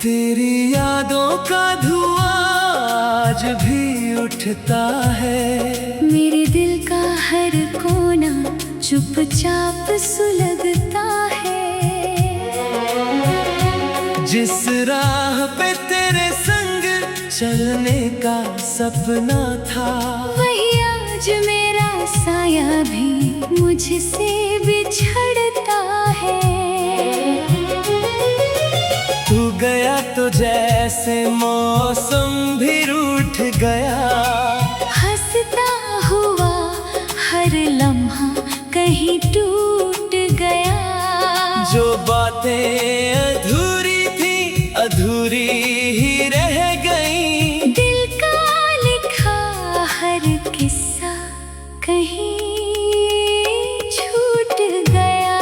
तेरी यादों का धुआं आज भी उठता है। मेरे दिल का हर कोना चुपचाप सुलगता है। जिस राह पे तेरे संग चलने का सपना था, वही आज मेरा साया भी मुझसे बिछड़ता है। तू गया तो जैसे मौसम भी रूठ गया, हंसता हुआ हर लम्हा कहीं टूट गया। जो बातें अधूरी थी अधूरी ही रह गई। दिल का लिखा हर किस्सा कहीं छूट गया।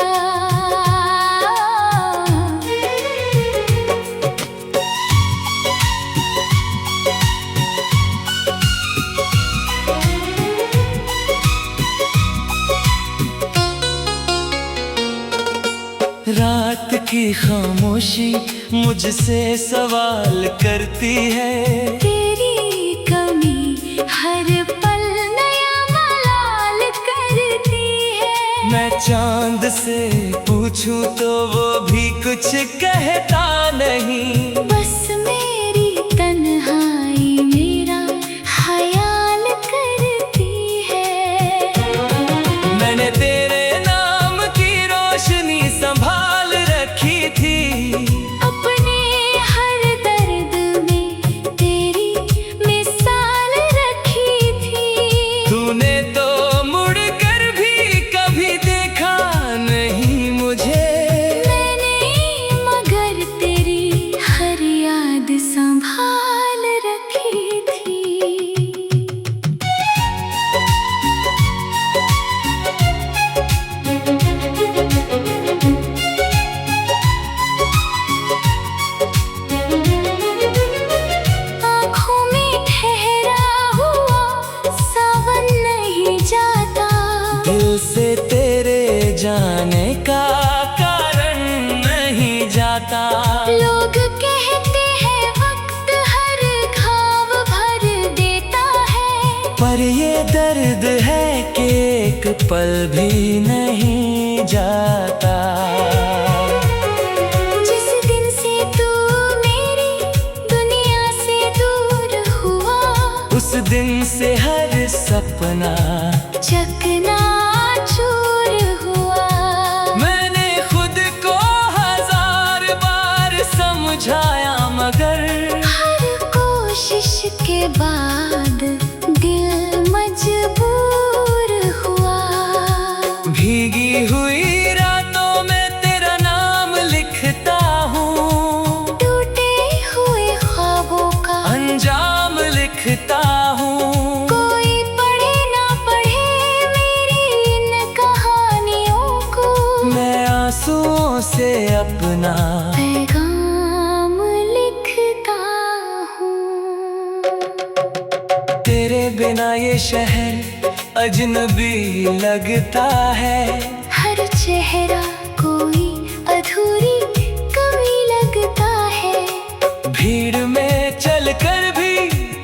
रात की खामोशी मुझसे सवाल करती है। तेरी कमी हर पल नया मलाल करती है। मैं चांद से पूछूं तो वो भी कुछ कहता नहीं। बस मेरी तन्हाई मेरा ख्याल करती है। मैंने तेरे नाम की रोशनी संभाल रखी थी। अपने हर दर्द में तेरी मिसाल रखी थी। तूने तो मुड़ कर भी कभी देखा नहीं मुझे। मैंने मगर तेरी हर याद संभाल रखी थी। आँखों में ठहरा हुआ सावन नहीं जाता। दिल से तेरे जाने का कारण नहीं जाता। लोग कहते हैं वक्त हर घाव भर देता है। पर ये दर्द है कि एक पल भी नहीं जाता। जिस दिन से तू मेरी दुनिया से दूर हुआ, उस दिन से हर सपना चकनाचूर हुआ। मैंने खुद को हजार बार समझाया मगर हर कोशिश के बाद दिल मजबूर हुआ। भीगी हुई रातों में तेरा नाम लिखता हूँ। टूटे हुए ख्वाबों का अंजाम लिखता हूँ। कोई पढ़े ना पढ़े मेरी इन कहानियों को, मैं आंसुओं से अपना पैगाम लिखता हूँ। तेरे बिना ये शहर अजनबी लगता है। हर चेहरा कोई अधूरी कमी लगता है। भीड़ में चलकर भी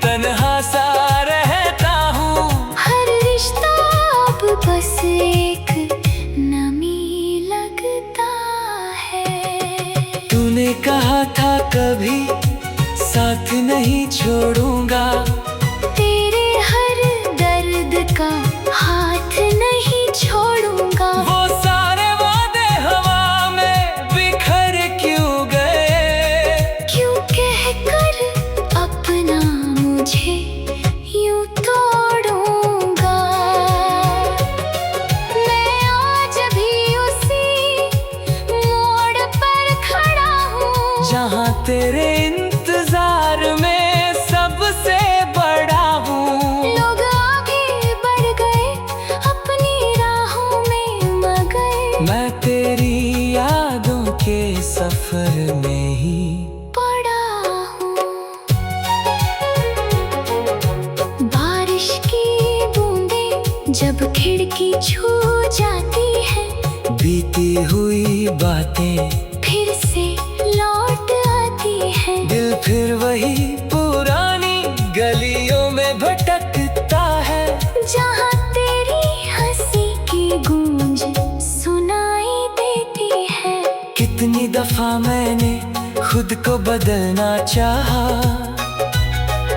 तन्हा सा रहता हूँ। हर रिश्ता अब बस एक नमी लगता है। तूने कहा था कभी साथ नहीं छोड़ूंगा। तेरे हर दर्द का हाथ नहीं छोड़ूंगा। वो सारे वादे हवा में बिखर क्यों गए। क्यों कहकर अपना मुझे यूं तोड़ूंगा। मैं आज भी उसी मोड़ पर खड़ा हूँ, जहाँ तेरे इंतजार में सबसे बड़ा हूँ। लोग आगे बढ़ गए अपनी राहों में मगर मैं तेरी यादों के सफर में ही पड़ा हूँ। बारिश की बूंदें जब खिड़की छू जाती है, बीती हुई बातें फिर से लौट आती है। फिर वही पुरानी गलियों में भटकता है, जहाँ तेरी हंसी की गूंज सुनाई देती है। कितनी दफा मैंने खुद को बदलना चाहा,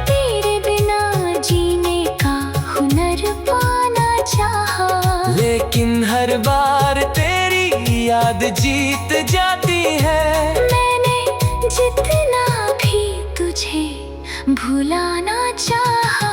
तेरे बिना जीने का हुनर पाना चाहा, लेकिन हर बार तेरी याद जीत जाती है। मैंने जितना भी तुझे भुलाना चाहा,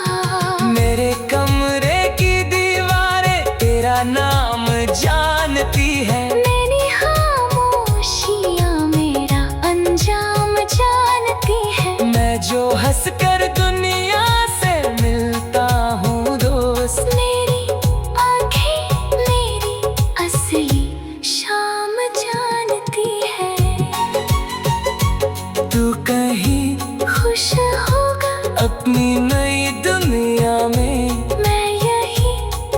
मेरे कमरे की दीवारें तेरा नाम जानती है, मेरी खामोशियाँ मेरा अंजाम जानती है। मैं जो हंसकर दुनिया से मिलता हूँ दोस्त, मेरी आँखें मेरी असली शाम जानती है। तू कहीं खुश होगा अपनी नई दुनिया में, मैं यही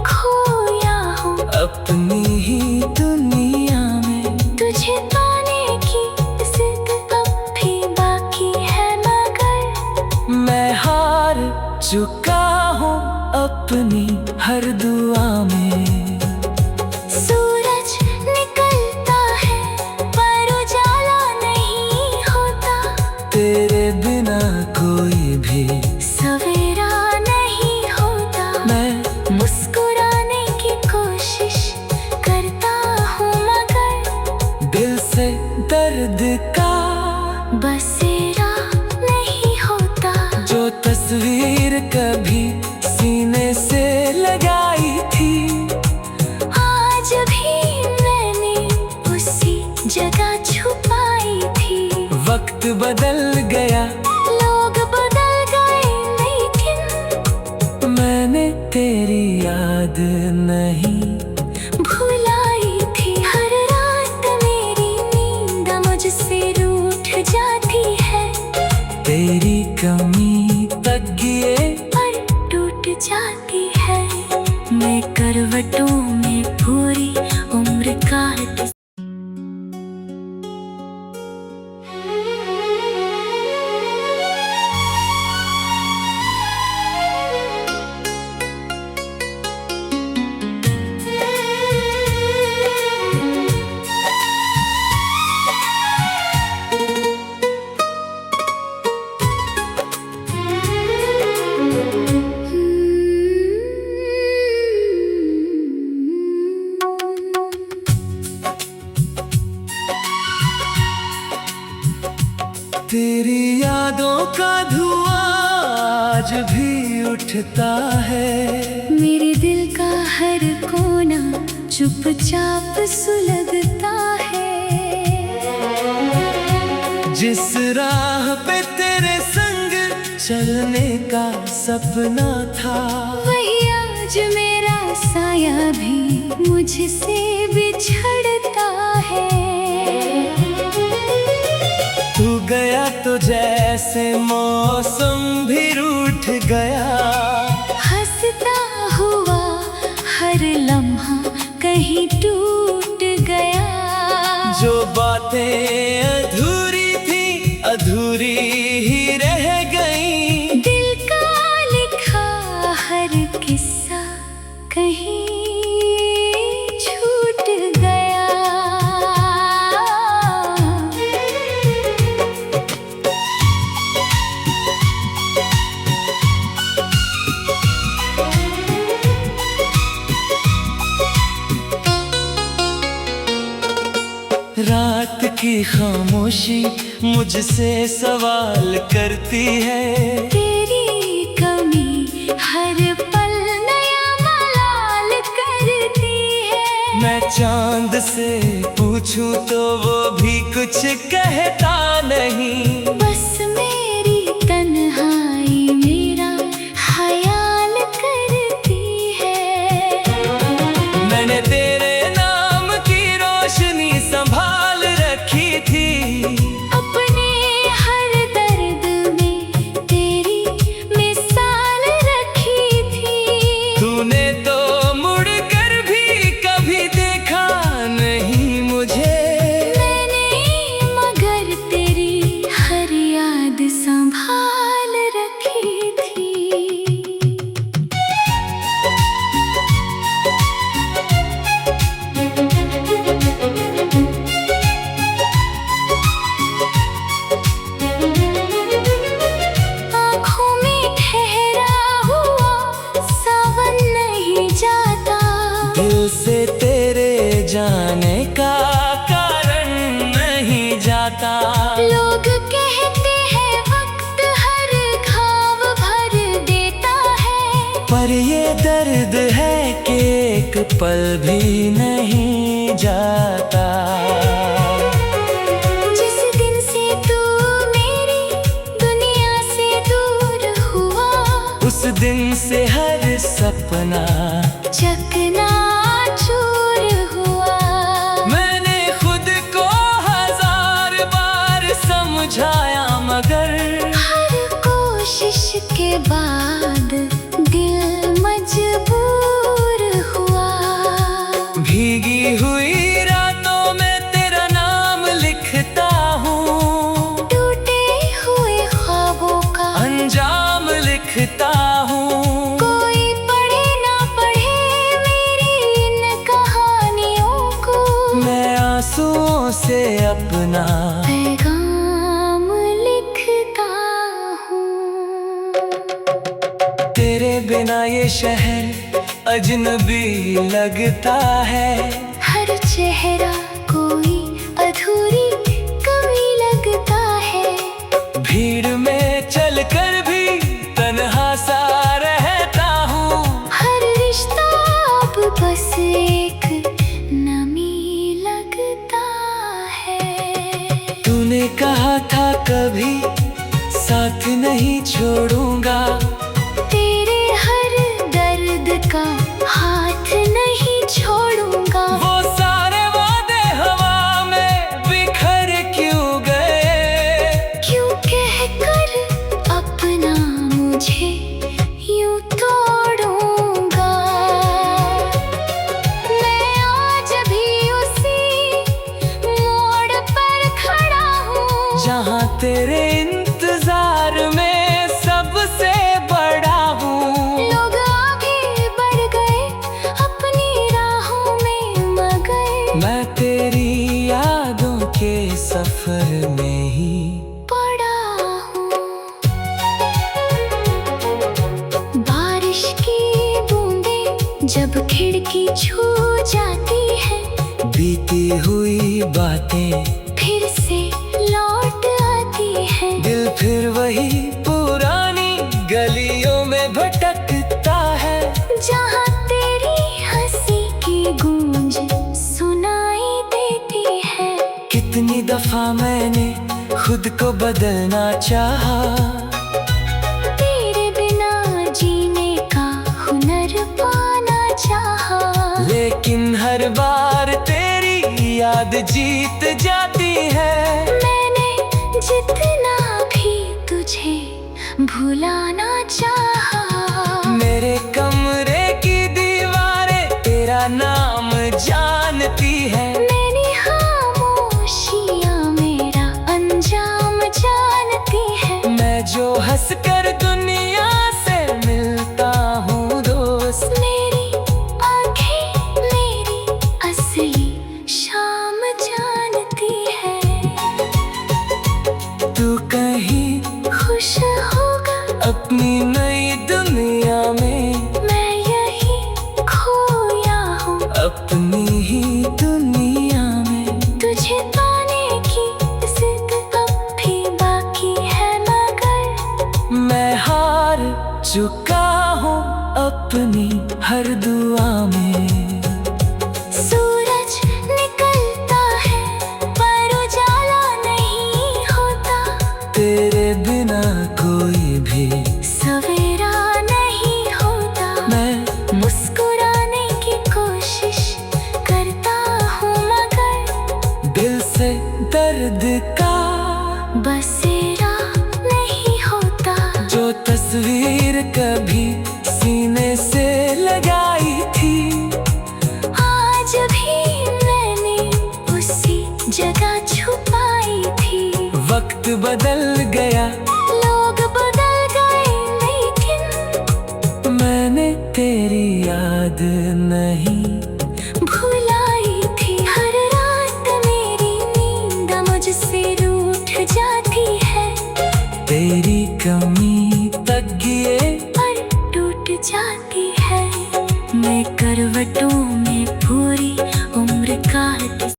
खोया हूँ अपनी ही दुनिया में। तुझे पाने की जिद अब भी बाकी है, मगर मैं हार चुका हूँ अपनी हर दुआ में। सूरज निकलता है पर उजाला नहीं होता, तेरे बिना कोई भी सवेरा नहीं होता। मैं मुस्कुराने की कोशिश करता हूँ, मगर दिल से दर्द का बसेरा नहीं होता। जो तस्वीर कभी सीने से लगाई थी, आज भी मैंने उसी जगह छुपाई थी। वक्त बदल गया, लोग बदल गए, लेकिन मैंने तेरी याद नहीं भुलाई थी। हर रात मेरी नींद मुझसे रूठ जाती है, तेरी कमी तकिए पर टूट जाती है। मैं करवटों में पूरी उम्र काट तेरी यादों का धुआं आज भी उठता है, मेरे दिल का हर कोना चुपचाप सुलगता है। जिस राह पे तेरे संग चलने का सपना था, वही आज मेरा साया भी मुझसे बिछड़ता है। तू गया तो जैसे मौसम भी रूठ गया, हंसता हुआ हर लम्हा कहीं टूट गया। जो बातें अधूरी थी अधूरी ही रह गई, दिल का लिखा हर किस्सा कहीं छूट गया। रात की खामोशी मुझसे सवाल करती है, तेरी कमी हर पल नया मलाल करती है। मैं चांद से पूछूं तो वो भी कुछ कहता नहीं, बस मेरी तन्हाई मेरा ख्याल करती है। मैंने तेरे नाम की रोशनी संभाल रखी थी, अपने हर दर्द में तेरी मिसाल रखी थी। तूने तो मुड़ कर भी कभी देखा नहीं मुझे, मैंने मगर तेरे पल भी नहीं जाता। जिस दिन से तू मेरी दुनिया से दूर हुआ, उस दिन से हर सपना चकनाचूर हुआ। मैंने खुद को हजार बार समझाया, मगर हर कोशिश के बाद दिल मजबूर हुआ। भीगी हुई रातों में तेरा नाम लिखता हूँ, टूटे हुए ख्वाबों का अंजाम लिखता हूँ। कोई पढ़े ना पढ़े मेरी इन कहानियों को, मैं आंसुओं से अपना पैगाम लिखता हूँ। तेरे बिना ये शहर अजनबी लगता है। हर चेहरा कोई अधूरी कमी लगता है। भीड़ में चलकर भी तन्हा सा रहता हूँ। हर रिश्ता अब बस एक नमी लगता है। तूने कहा था कभी साथ नहीं छोड़ूंगा, तेरे हर दर्द का हाथ नहीं छोड़ूंगा। वो सारे वादे हवा में बिखर क्यों गए? क्यों कहकर अपना मुझे यूं तोड़ूंगा। मैं आज भी उसी मोड़ पर खड़ा हूँ, जहाँ तेरे इंतजार में सबसे बड़ा हूँ। लोग आगे बढ़ गए अपनी राहों में मगर मैं तेरी यादों के सफर में ही पड़ा हूँ। बारिश की बूंदें जब खिड़की छू जाती है, बीती हुई बातें फिर से लौट आती है। दिल फिर वही पुरानी गलियों में भटकता है, जहाँ तेरी हंसी की गूंज सुनाई देती है। कितनी दफा मैंने खुद को बदलना चाहा, तेरे बिना जीने का हुनर पाना चाहा, लेकिन हर बार तेरी याद जीत जाती है। मैंने जितना भी तुझे भुलाना चाहा। मेरे कमरे की दीवारें तेरा नाम जानती है। मेरी खामोशियाँ मेरा अंजाम जानती है। मैं जो हंसकर दुनिया से मिलता हूँ दोस्त, मेरी आँखें मेरी असली शाम जानती है। तू कहीं खुश होगा अपनी नई दुनिया में, मैं यही खोया हूँ अपनी ही दुनिया में। तुझे पाने की जिद अब भी बाकी है मगर मैं हार चुका हूँ अपनी हर दुआ में। सूरज निकलता है पर उजाला नहीं होता। तेरे बिना कोई भी सवेरा नहीं होता। मैं मुस्कुराने की कोशिश करता हूँ मगर दिल से दर्द का बसेरा नहीं होता। जो तस्वीर कभी सीने से लगाई थी, आज भी मैंने उसी जगह छुपाई थी। वक्त बदल गया, लोग बदल गए लेकिन मैंने तेरी याद नहीं भुलाई थी। हर रात मेरी नींद मुझसे रूठ जाती है। तेरी कमी तकिए पर टूट जाती है। मैं करवटों में पूरी उम्र काट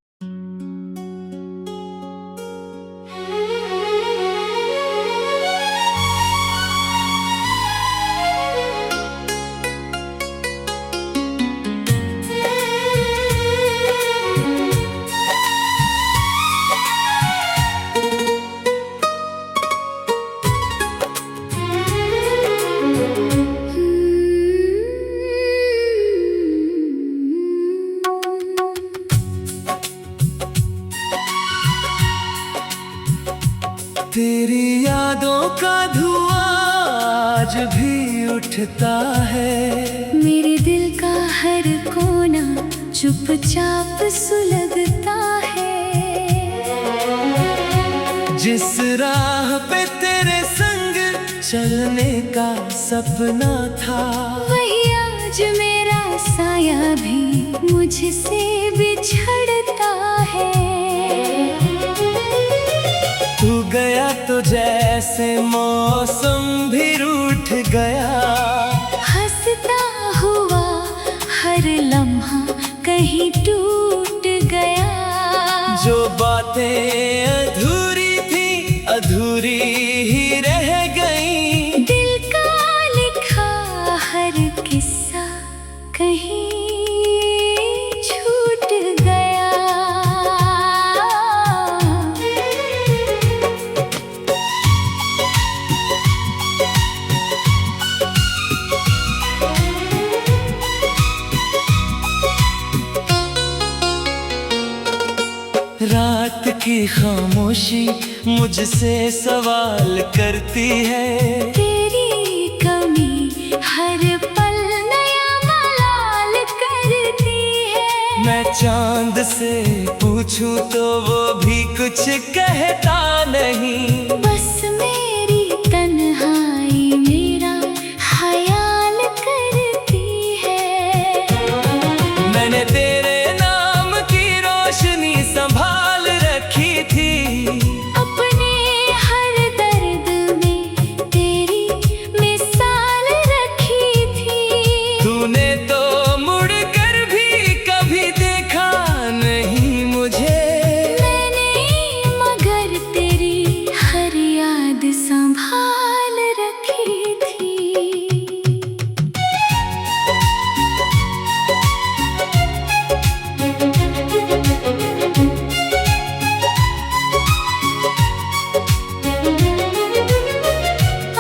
तेरी यादों का धुआं आज भी उठता है। मेरे दिल का हर कोना चुपचाप सुलगता है। जिस राह पे तेरे संग चलने का सपना था, वही आज मेरा साया भी मुझसे बिछड़ता है। तू गया तो जैसे मौसम भी रूठ गया, हंसता हुआ हर लम्हा कहीं टूट गया। जो बातें अधूरी थी अधूरी ही रह गई। दिल का लिखा हर किस्सा कहीं छूट गया। रात की खामोशी मुझसे सवाल करती है। तेरी कमी हर पल नया मलाल करती है। मैं चांद से पूछूं तो वो भी कुछ कहता नहीं। बस मेरी तन्हाई मेरा ख्याल करती है। मैंने तेरे नाम की रोशनी संभाल रखी थी। अपने हर दर्द में तेरी मिसाल रखी थी। तूने तो मुड़ कर भी कभी देखा नहीं मुझे। मैंने मगर तेरी हर याद संभाल रखी थी।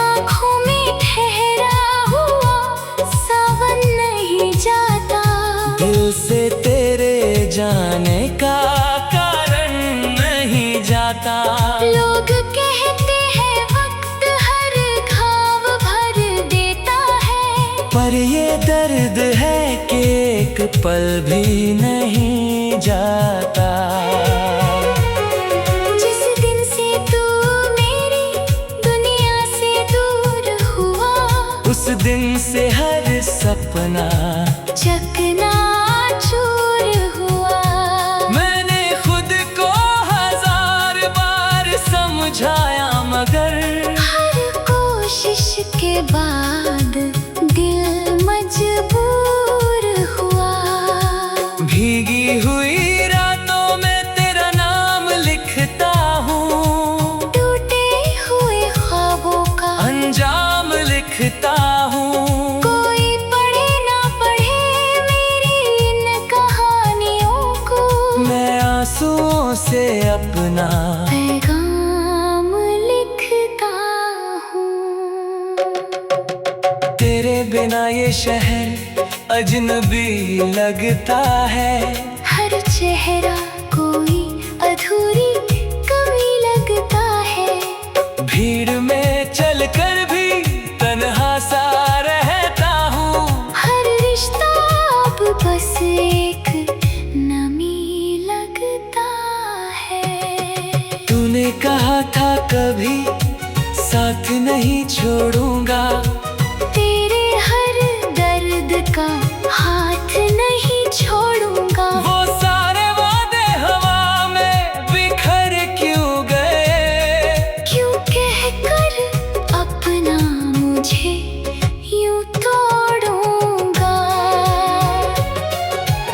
आँखों में ठहरा हुआ सावन नहीं जाता। दिल से तेरे जाने का कारण नहीं जाता। लोग कहते हैं वक्त हर घाव भर देता है। पर ये दर्द है कि एक पल भी नहीं जाता। जिस दिन से तू मेरी दुनिया से दूर हुआ, उस दिन से हर सपना चकनाचूर हुआ। मैंने खुद को हजार बार समझाया मगर हर कोशिश के बाद दिल मजबूर हुआ। भीगी हुई रातों में तेरा नाम लिखता हूँ। टूटे हुए ख्वाबों का अंजाम लिखता हूँ। कोई पढ़े ना पढ़े मेरी इन कहानियों को। मैं आंसुओं से अपना पैगाम लिखता हूँ। तेरे बिना ये शहर अजनबी लगता है। हर चेहरा कोई अधूरी कमी लगता है। भीड़ में चलकर भी तन्हा सा रहता हूँ। हर रिश्ता अब बस एक नमी लगता है। तूने कहा था कभी साथ नहीं छोड़ूंगा। तेरे हर दर्द का हाथ नहीं छोड़ूंगा। वो सारे वादे हवा में बिखर क्यों गए। क्यों कहकर अपना मुझे यूं तोड़ूंगा।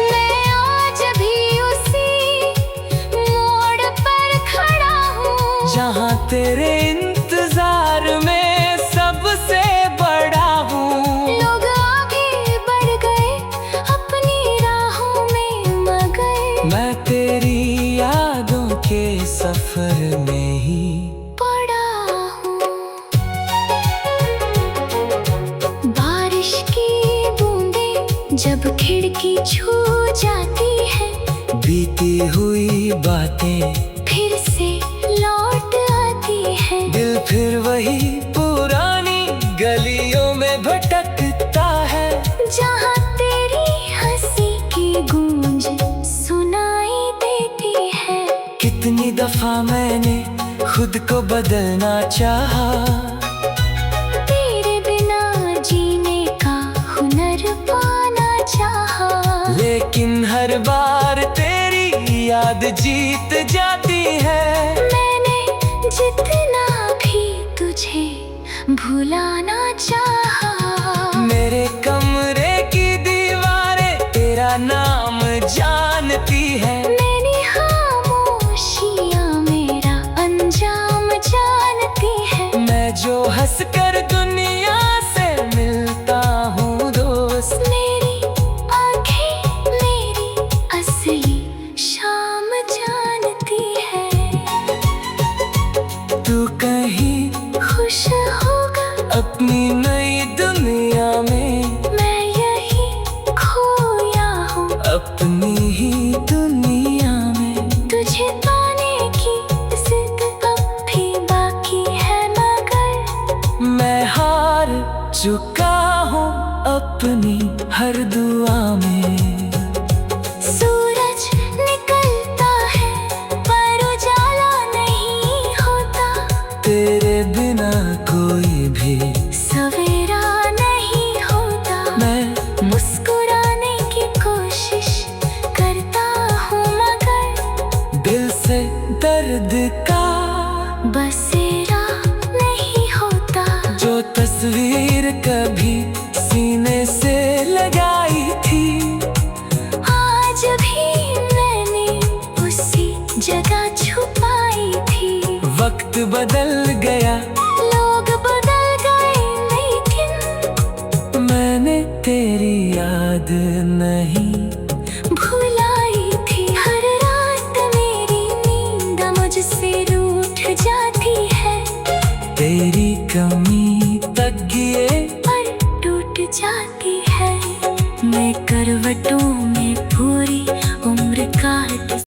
मैं आज भी उसी मोड़ पर खड़ा हूँ, जहाँ तेरे इंतजार में सबसे बड़ा हूँ। लोग आगे बढ़ गए अपनी राहों में मगर मैं तेरी यादों के सफर में ही पड़ा हूँ। बारिश की बूंदें जब खिड़की छू जाती है, बीती हुई बातें फिर से लौट आती है। कितनी दफा मैंने खुद को बदलना चाहा, तेरे बिना जीने का हुनर पाना चाहा, लेकिन हर बार तेरी याद जीत जाती है। मैंने जितना भी तुझे भुलाना चाहा, मेरे कमरे की दीवारें तेरा नाम जानती है, मेरी खामोशियाँ मेरा अंजाम जानती है। मैं जो हंस कर दुनिया से मिलता हूँ दोस्त, मेरी आँखें मेरी असली शाम जानती है। तू कहीं खुश होगा अपनी नई दुनिया में, मैं यही खोया हूँ अपनी ही दुनिया में। तुझे पाने की जिद अब भी बाकी है, मगर मैं हार चुका हूँ अपनी हर दुआ में। सूरज निकलता है पर उजाला नहीं होता, तेरे बिना कोई भी सवेरा नहीं होता। मैं मुस्कुराने की कोशिश करता हूँ, मगर दिल से दर्द का बसेरा नहीं होता। जो तस्वीर कभी सीने से लगाई थी, आज भी मैंने उसी जगह छुपाई थी। वक्त बदल